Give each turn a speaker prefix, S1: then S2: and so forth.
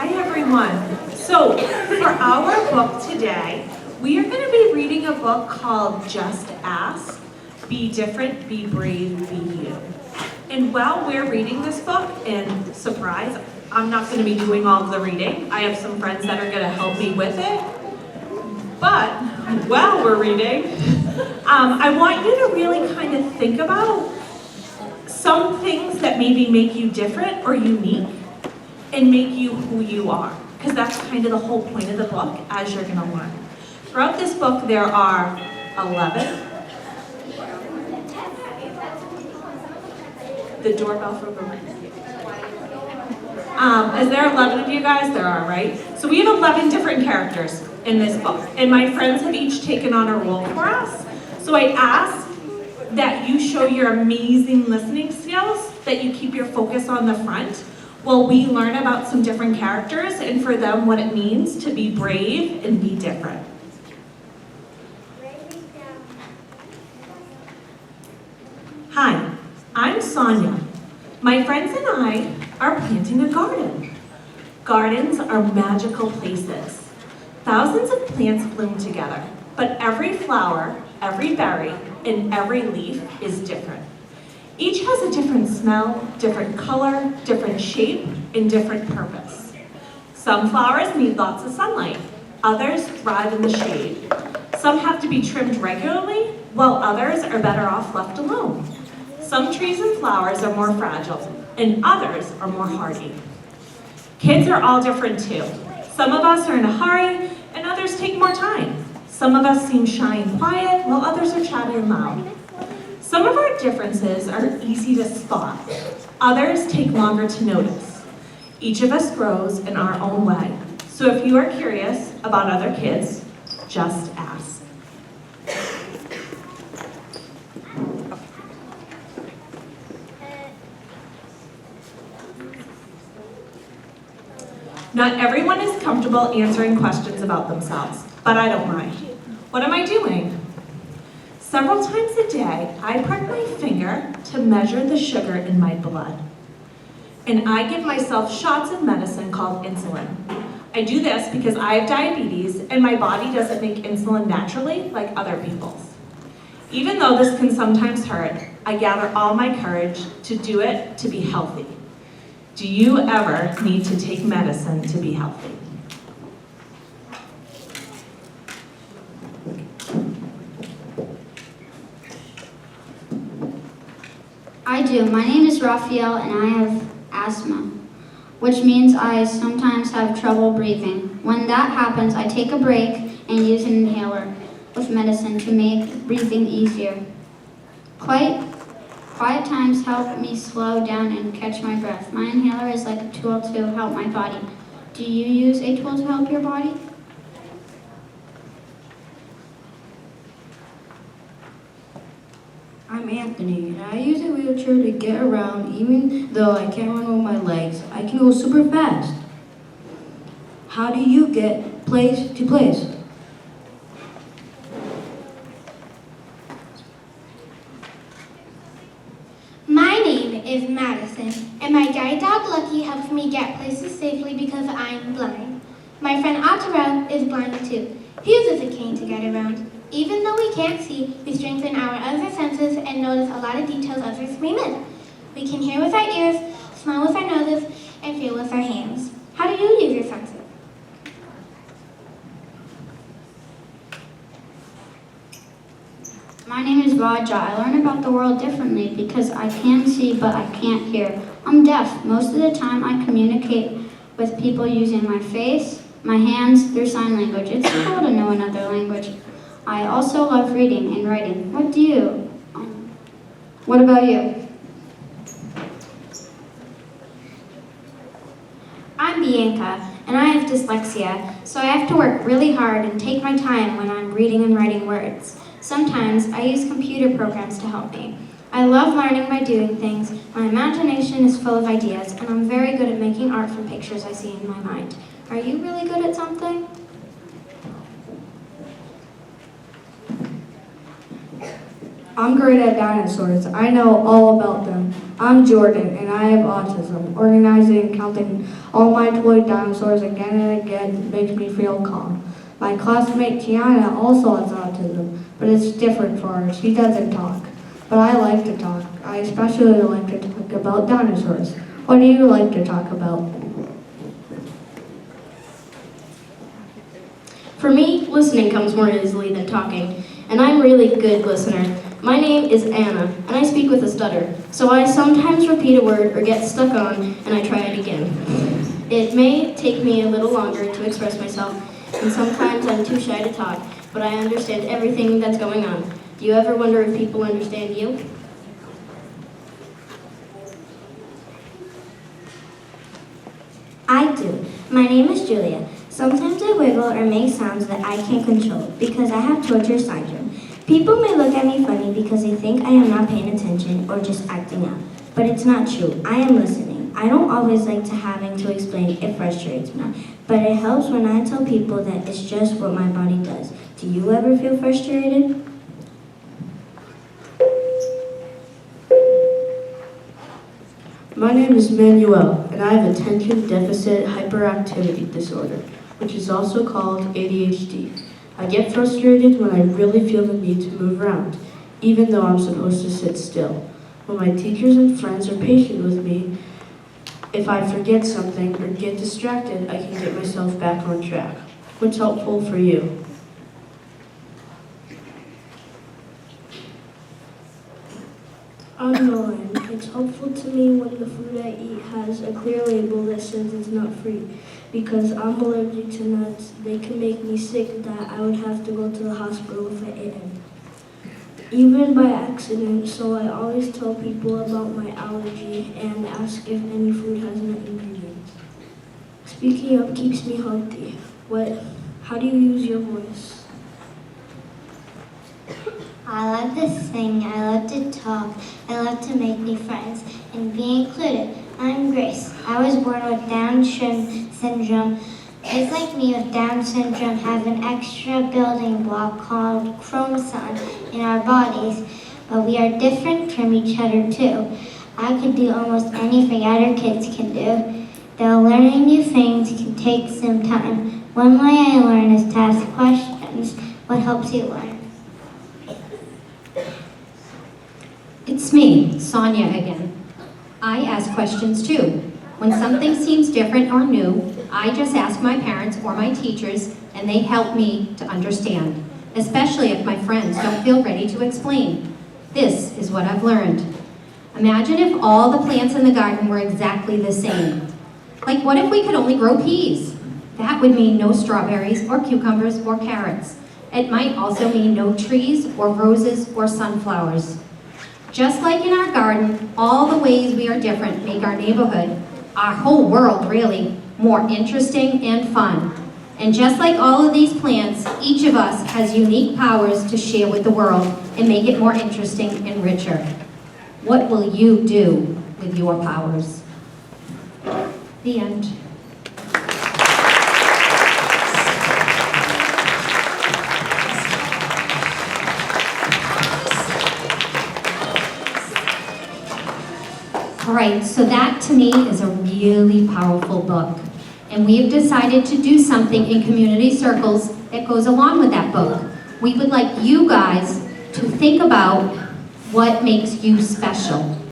S1: Hi everyone. So for our book today, we are going to be reading a book called Just Ask, Be Different, Be Brave, Be You. And while we're reading this book, and surprise, I'm not going to be doing all of the reading. I have some friends that are going to help me with it. But while we're reading, I want you to really kind of think about some things that maybe make you different or unique and make you who you are. Because that's kind of the whole point of the book, as you're going to learn. Throughout this book, there are 11. The doorbell for Boomer. Is there 11 of you guys? There are, right? So we have 11 different characters in this book. And my friends have each taken on a role for us. So I ask that you show your amazing listening skills, that you keep your focus on the front, while we learn about some different characters and for them what it means to be brave and be different. Hi, I'm Sonia. My friends and I are planting a garden. Gardens are magical places. Thousands of plants bloom together, but every flower, every berry, and every leaf is different. Each has a different smell, different color, different shape, and different purpose. Some flowers need lots of sunlight. Others thrive in the shade. Some have to be trimmed regularly, while others are better off left alone. Some trees and flowers are more fragile, and others are more hardy. Kids are all different too. Some of us are in a hurry, and others take more time. Some of us seem shy and quiet, while others are chatty and loud. Some of our differences are easy to spot. Others take longer to notice. Each of us grows in our own way. So if you are curious about other kids, just ask. Not everyone is comfortable answering questions about themselves, but I don't mind. What am I doing? Several times a day, I prick my finger to measure the sugar in my blood. And I give myself shots of medicine called insulin. I do this because I have diabetes and my body doesn't make insulin naturally like other people's. Even though this can sometimes hurt, I gather all my courage to do it to be healthy. Do you ever need to take medicine to be healthy?
S2: I do. My name is Raphael and I have asthma, which means I sometimes have trouble breathing. When that happens, I take a break and use an inhaler with medicine to make breathing easier. Quiet times help me slow down and catch my breath. My inhaler is like a tool to help my body. Do you use a tool to help your body?
S3: I'm Anthony, and I use a wheelchair to get around. Even though I can't run with my legs, I can go super fast. How do you get place to place?
S4: My name is Madison, and my guide dog Lucky helps me get places safely because I'm blind. My friend Otterell is blind too. He uses a cane to get around. Even though we can't see, we strengthen our other senses and notice a lot of details others may miss. We can hear with our ears, smell with our noses, and feel with our hands. How do you use your senses?
S2: My name is Raja. I learn about the world differently because I can see but I can't hear. I'm deaf. Most of the time I communicate with people using my face, my hands, through sign language. It's cool to know another language. I also love reading and writing. What about you?
S5: I'm Bianca, and I have dyslexia, so I have to work really hard and take my time when I'm reading and writing words. Sometimes I use computer programs to help me. I love learning by doing things. My imagination is full of ideas, and I'm very good at making art from pictures I see in my mind. Are you really good at something?
S3: I'm great at dinosaurs. I know all about them. I'm Jordan, and I have autism. Organizing and counting all my toy dinosaurs again and again makes me feel calm. My classmate Tiana also has autism, but it's different for her. She doesn't talk. But I like to talk. I especially like to talk about dinosaurs. What do you like to talk about?
S5: For me, listening comes more easily than talking, and I'm a really good listener. My name is Anna, and I speak with a stutter, so I sometimes repeat a word or get stuck on, and I try it again. It may take me a little longer to express myself, and sometimes I'm too shy to talk, but I understand everything that's going on. Do you ever wonder if people understand you?
S6: I do. My name is Julia. Sometimes I wiggle or make sounds that I can't control because I have torture syndrome. People may look at me funny because they think I am not paying attention or just acting out. But it's not true. I am listening. I don't always like to having to explain. It frustrates me. But it helps when I tell people that it's just what my body does. Do you ever feel frustrated?
S7: My name is Manuel, and I have attention deficit hyperactivity disorder, which is also called ADHD. I get frustrated when I really feel the need to move around, even though I'm supposed to sit still. When my teachers and friends are patient with me, if I forget something or get distracted, I can get myself back on track. What's helpful for you?
S8: I'm Nolan. It's helpful to me when the food I eat has a clear label that says it's nut free. Because I'm allergic to nuts, they can make me sick that I would have to go to the hospital if I ate them. Even by accident, so I always tell people about my allergy and ask if any food has nut ingredients. Speaking up keeps me healthy. How do you use your voice?
S4: I love to sing, I love to talk, I love to make new friends and be included. I'm Grace. I was born with Down syndrome. Kids like me with Down syndrome have an extra building block called chromosome in our bodies, but we are different from each other too. I could do almost anything other kids can do, though learning new things can take some time. One way I learn is to ask questions. What helps you learn?
S9: It's me, Sonia again. I ask questions too. When something seems different or new, I just ask my parents or my teachers and they help me to understand, especially if my friends don't feel ready to explain. This is what I've learned. Imagine if all the plants in the garden were exactly the same. Like what if we could only grow peas? That would mean no strawberries or cucumbers or carrots. It might also mean no trees or roses or sunflowers. Just like in our garden, all the ways we are different make our neighborhood, our whole world really, more interesting and fun. And just like all of these plants, each of us has unique powers to share with the world and make it more interesting and richer. What will you do with your powers? The end. All right, so that to me is a really powerful book. And we have decided to do something in community circles that goes along with that book. We would like you guys to think about what makes you special.